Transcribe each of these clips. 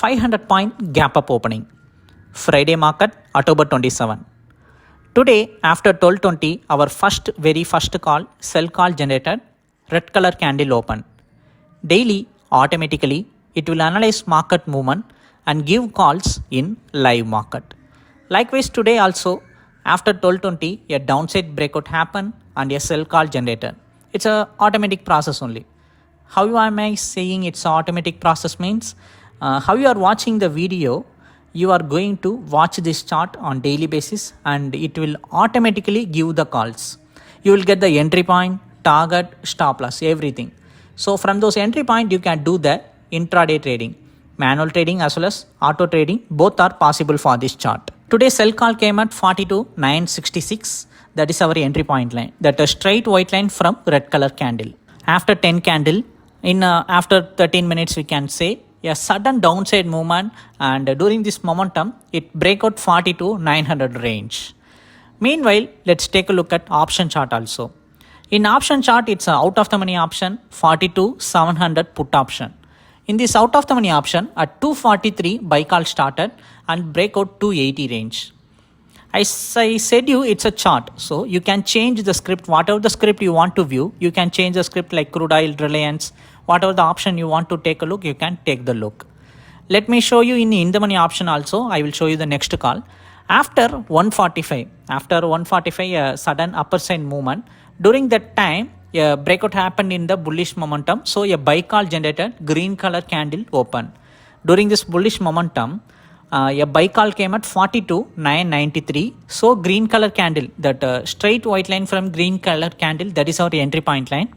500 point gap up opening. Friday market October 27. Today after 12:20 our very first call sell call generated, red color candle open. Daily automatically it will analyze market movement and give calls in live market. Likewise today also after 12:20 a downside breakout happened and a sell call generated. It's a automatic process only. How am I saying it's an automatic process means how you are watching the video, you are going to watch this chart on daily basis and it will automatically give the calls. You will get the entry point, target, stop loss, everything. So from those entry point you can do the intraday trading. Manual trading as well as auto trading, both are possible for this chart. Today sell call came at 42,966. That is our entry point line. That is straight white line from red color candle. After 10 candle, after 13 minutes we can say a sudden downside movement, and during this momentum it break out 42,900 range. Meanwhile, let's take a look at option chart also. In option chart, it's a out of the money option, 42,700 put option. In this out of the money option, at 243 buy call started and break out 280 range. As I said you, it's a chart, so you can change the script, whatever the script you want to view. You can change the script like crude oil, Reliance, whatever the option you want to take a look, you can take the look. Let me show you in the money option also. I will show you the next call. After 145 a sudden upper side movement. During that time a breakout happened in the bullish momentum, so a buy call generated, green color candle open. During this bullish momentum a buy call came at 42,993. So green color candle, that straight white line from green color candle, that is our entry point line.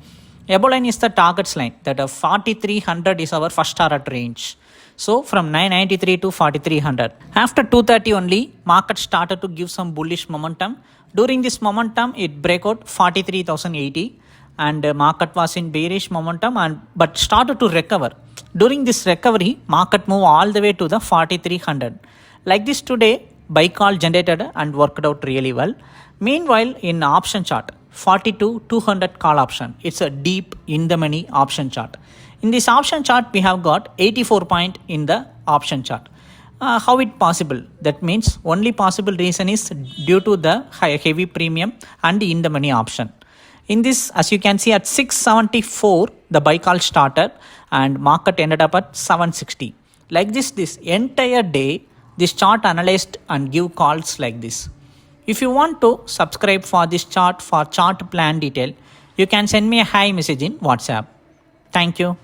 Above line is the targets line, that 4,300 is our first target range. So from 993 to 4,300. After 230 only, market started to give some bullish momentum. During this momentum, it break out 43,080 and market was in bearish momentum but started to recover. During this recovery, market moved all the way to the 4,300. Like this today, buy call generated and worked out really well. Meanwhile, in option chart, 42,200 call option. It's a deep in the money option chart. In this option chart, we have got 84 point in the option chart. How it possible? That means only possible reason is due to the heavy premium and in the money option. In this, as you can see, at 674 the buy call started and market ended up at 760. Like this entire day this chart analyzed and give calls like this. If you want to subscribe for this chart for chart plan detail, you can send me a hi message in WhatsApp. Thank you.